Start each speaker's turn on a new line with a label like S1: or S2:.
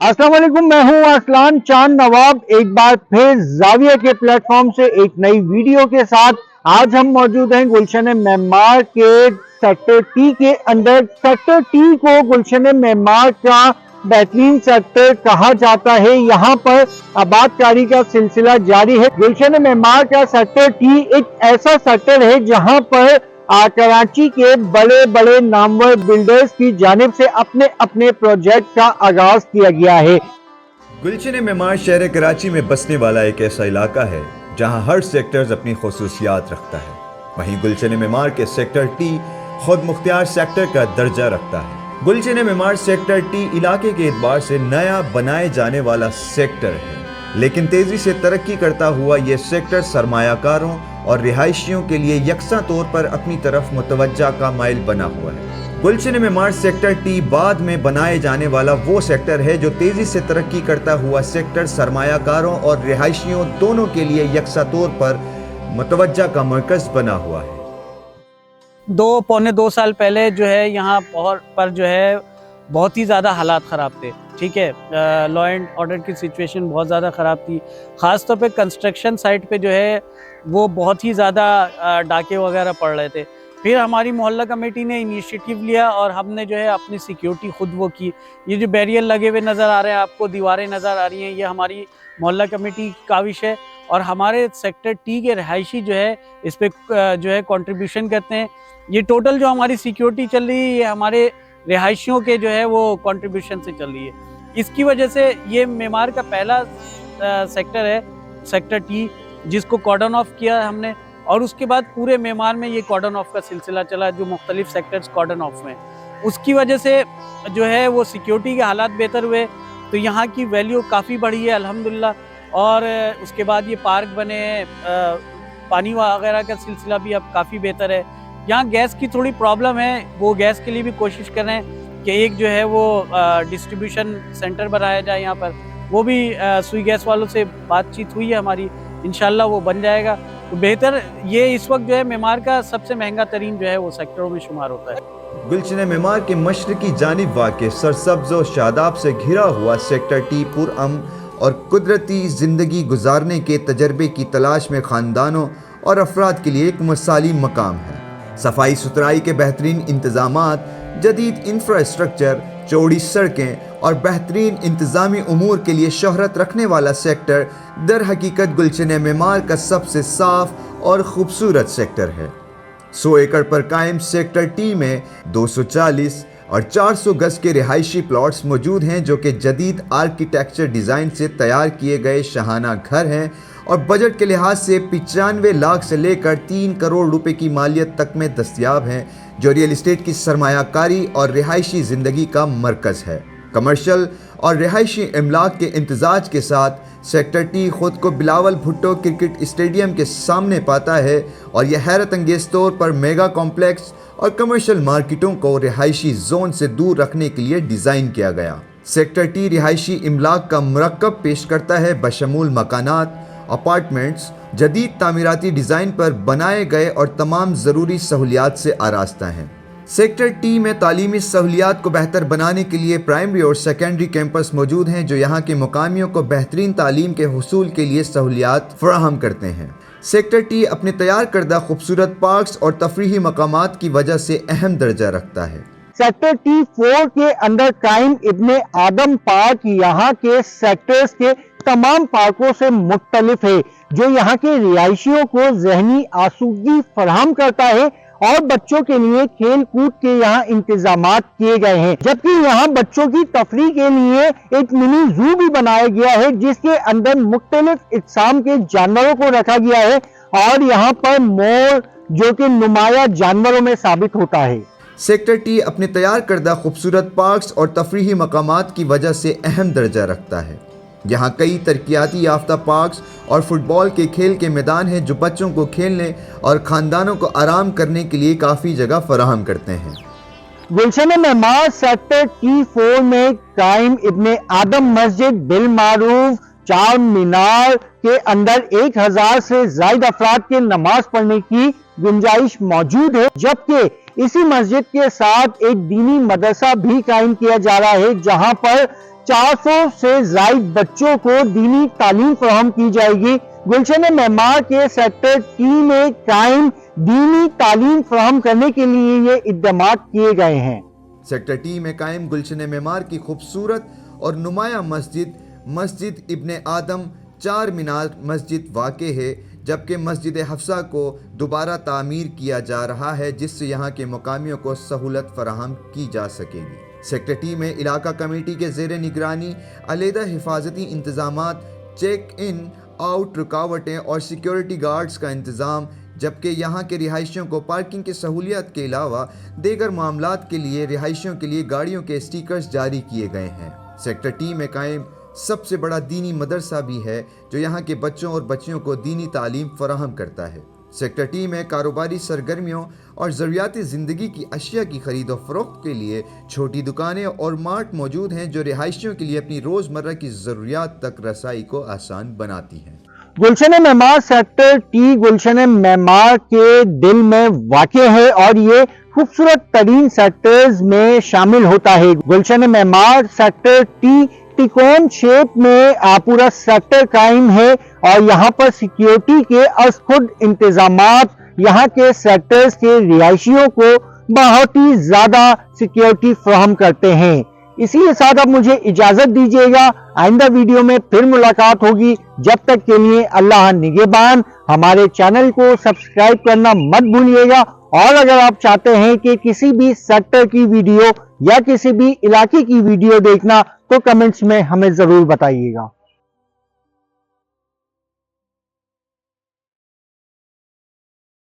S1: अस्सलाम वालेकुम, मैं हूं अरसलान चांद नवाब। एक बार फिर जाविया के प्लेटफॉर्म से एक नई वीडियो के साथ आज हम मौजूद हैं गुलशन मेमार के सेक्टर टी के अंदर। सेक्टर टी को गुलशन मेमार का बेहतरीन सेक्टर कहा जाता है। यहाँ पर आबादकारी का सिलसिला जारी है। गुलशन मेमार का सेक्टर टी एक ऐसा सेक्टर है जहाँ पर कराची के बड़े बड़े नामवर बिल्डर्स की जानिब से अपने अपने प्रोजेक्ट का आगाज किया गया है।
S2: गुलशन मेमार शहर कराची में बसने वाला एक ऐसा इलाका है जहां हर सेक्टर अपनी खुसूसियात रखता है। वहीं गुलशन मेमार के सेक्टर टी खुद मुख्तियार सेक्टर का दर्जा रखता है। गुलशन मेमार सेक्टर टी इलाके के एतबार से नया बनाए जाने वाला सेक्टर है, लेकिन तेजी से तरक्की करता हुआ ये सेक्टर सरमायाकारों और रिहायशियों के लिए यकसा तौर पर अपनी तरफ मुतवज्जा का माइल बना हुआ है। गुलशन मेमार सेक्टर टी बाद में बनाए जाने वाला वो सेक्टर है जो तेजी से तरक्की करता हुआ सेक्टर सरमायाकारों और रिहायशियों दोनों के लिए यकसा तौर पर मुतवज्जा का मरकज बना हुआ है।
S3: पौने दो साल पहले जो है यहाँ पर जो है बहुत ही ज़्यादा हालात ख़राब थे। ठीक है, लॉ एंड ऑर्डर की सिचुएशन बहुत ज़्यादा ख़राब थी। ख़ास तौर पे कंस्ट्रक्शन साइट पे जो है वो बहुत ही ज़्यादा डाके वगैरह पड़ रहे थे। फिर हमारी मोहल्ला कमेटी ने इनिशिएटिव लिया और हमने जो है अपनी सिक्योरिटी खुद वो की। ये जो बैरियर लगे हुए नज़र आ रहे हैं आपको, दीवारें नज़र आ रही हैं, ये हमारी मोहल्ला कमेटी की काविश है और हमारे सेक्टर टी के रहायशी जो है इस पर जो है कंट्रीब्यूशन करते हैं। ये टोटल जो हमारी सिक्योरिटी चल रही है ये हमारे रिहायशियों के जो है वो कंट्रीब्यूशन से चल रही है। इसकी वजह से ये मेमार का पहला सेक्टर है, सेक्टर टी, जिसको कॉर्डन ऑफ किया हमने और उसके बाद पूरे मेमार में ये कॉर्डन ऑफ का सिलसिला चला जो मुख्तलिफ सेक्टर्स कॉर्डन ऑफ में। उसकी वजह से जो है वो सिक्योरिटी के हालात बेहतर हुए, तो यहाँ की वैल्यू काफ़ी बढ़ी है अल्हम्दुलिल्लाह। और उसके बाद ये पार्क बने हैं, पानी वगैरह का सिलसिला भी अब काफ़ी बेहतर है। यहाँ गैस की थोड़ी प्रॉब्लम है, वो गैस के लिए भी कोशिश कर रहे हैं कि एक जो है वो डिस्ट्रीब्यूशन सेंटर बनाया जाए यहाँ पर। वो भी सुई गैस वालों से बातचीत हुई है हमारी, इंशाल्लाह वो बन जाएगा तो बेहतर। ये इस वक्त जो है मेमार का सबसे महंगा तरीन जो है वो सेक्टरों में शुमार होता है।
S2: गुलशन मेमार के मशरकी जानिब वाक़े सरसब्ज़ और शादाब से घिरा हुआ सेक्टर टी पुरअमन और कुदरती ज़िंदगी गुजारने के तजर्बे की तलाश में ख़ानदानों और अफराद के लिए एक मिसाली मकाम है। सफाई सुथराई के बेहतरीन इंतज़ामात, जदीद इंफ्रास्ट्रक्चर, चौड़ी सड़कें और बेहतरीन इंतज़ामी उमूर के लिए शोहरत रखने वाला सेक्टर दर हकीकत गुलशन मेमार का सबसे साफ़ और ख़ूबसूरत सेक्टर है। 100 एकड़ पर कायम सेक्टर टी में 240 और 400 गज के रिहायशी प्लॉट्स मौजूद हैं जो कि जदीद आर्किटेक्चर डिज़ाइन से तैयार किए गए शाहाना घर हैं और बजट के लिहाज से 95 लाख से लेकर 3 करोड़ रुपए की मालियत तक में दस्तयाब हैं, जो रियल इस्टेट की सरमायाकारी और रिहायशी ज़िंदगी का मरकज़ है। कमर्शल और रिहायशी इमलाक के इम्तजाज के साथ सेक्टर टी ख़ुद को बिलावल भुट्टो क्रिकेट स्टेडियम के सामने पाता है और यह हैरत अंगेज़ तौर पर मेगा कॉम्प्लेक्स और कमर्शियल मार्केटों को रिहायशी जोन से दूर रखने के लिए डिज़ाइन किया गया। सेक्टर टी रिहायशी इमलाक का मरकब पेश करता है बशमूल मकानात, अपार्टमेंट्स, जदीद तामीराती डिज़ाइन पर बनाए गए और तमाम ज़रूरी सहूलियात से आरास्ता हैं। सेक्टर टी में तालीमी सहूलियात को बेहतर बनाने के लिए प्राइमरी और सेकेंडरी कैंपस मौजूद हैं जो यहाँ के मुकामियों को बेहतरीन तालीम के हुसूल के लिए सहूलियात फराहम करते हैं। सेक्टर टी अपने तैयार करदा खूबसूरत पार्क्स और तफरीही मकामात की वजह से अहम दर्जा रखता है।
S1: सेक्टर टी 4 के अंदर कायम इब्ने आदम पार्क यहाँ के सेक्टर्स के तमाम पार्कों से मुख्तलिफ है, जो यहाँ के रिहायशियों को ज़हनी आसूदगी फराहम करता है और बच्चों के लिए खेल कूद के यहाँ इंतजामात किए गए हैं। जबकि यहाँ बच्चों की तफरीह के लिए एक मिनी जू भी बनाया गया है जिसके अंदर मुख्तलिफ इक़साम के जानवरों को रखा गया है और यहाँ पर मोर जो कि नुमाया जानवरों में साबित होता है।
S2: सेक्टर टी अपने तैयार करदा खूबसूरत पार्क्स और तफरीही मकामात की वजह से अहम दर्जा रखता है। यहाँ कई तरक्याती याफ्ता पार्क्स और फुटबॉल के खेल के मैदान हैं जो बच्चों को खेलने और ख़ानदानों को आराम करने के लिए काफ़ी जगह फराहम करते हैं।
S1: गुलशन मेमार सेक्टर टी 4 में कायम इब्ने आदम मस्जिद बिल मारूफ चार मीनार के अंदर 1000 से ज़ायद अफराद के नमाज पढ़ने की गुंजाइश मौजूद है, जबकि इसी मस्जिद के साथ एक दीनी मदरसा भी कायम किया जा रहा है जहां पर 400 से जायद बच्चों को दीनी तालीम फराहम की जाएगी। गुलशन मेमार के सेक्टर टी में कायम दीनी तालीम फराहम करने के लिए ये इक़दामात किए गए हैं।
S2: सेक्टर टी में कायम गुलशन मेमार की खूबसूरत और नुमाया मस्जिद इब्ने आदम चार मीनार मस्जिद वाक़े है, जबकि मस्जिद हफ्सा को दोबारा तामीर किया जा रहा है, जिससे यहाँ के मुकामियों को सहूलत फराहम की जा सकेगी। सेक्टर टी में इलाका कमेटी के ज़ेर निगरानी अलहदा हिफाजती इंतज़ामात, चेक इन आउट रुकावटें और सिक्योरिटी गार्ड्स का इंतज़ाम, जबकि यहाँ के रिहायशियों को पार्किंग की सहूलियत के अलावा दीगर मामलात के लिए रिहायशियों के लिए गाड़ियों के स्टिकर्स जारी किए गए हैं। सेक्टर टी में कायम सबसे बड़ा दीनी मदरसा भी है, जो यहाँ के बच्चों और बच्चियों को दीनी तालीम फराहम करता है। सेक्टर टी में कारोबारी सरगर्मियों और ज़रूरियाती ज़िंदगी की अशिया की ख़रीद और फ़रोख्त के लिए छोटी दुकानें और मार्ट मौजूद हैं, जो रिहायशियों के लिए अपनी रोज़मर्रा की ज़रूरियात तक रसाई को आसान बनाती हैं।
S1: गुलशन मेमार सेक्टर टी गुलशन मेमार के दिल में वाक़े है और ये खूबसूरत तरीन सेक्टर्स में शामिल होता है। गुलशन मेमार सेक्टर टी त्रिकोण शेप में पूरा सेक्टर कायम है और यहाँ पर सिक्योरिटी के अज खुद इंतजामात यहाँ के सेक्टर्स के रिहायशियों को बहुत ही ज्यादा सिक्योरिटी फराहम करते हैं। इसी के साथ अब मुझे इजाजत दीजिएगा, आइंदा वीडियो में फिर मुलाकात होगी। जब तक के लिए अल्लाह निगहबान। हमारे चैनल को सब्सक्राइब करना मत भूलिएगा और अगर आप चाहते हैं कि किसी भी सेक्टर की वीडियो या किसी भी इलाके की वीडियो देखना तो कमेंट्स में हमें जरूर बताइएगा।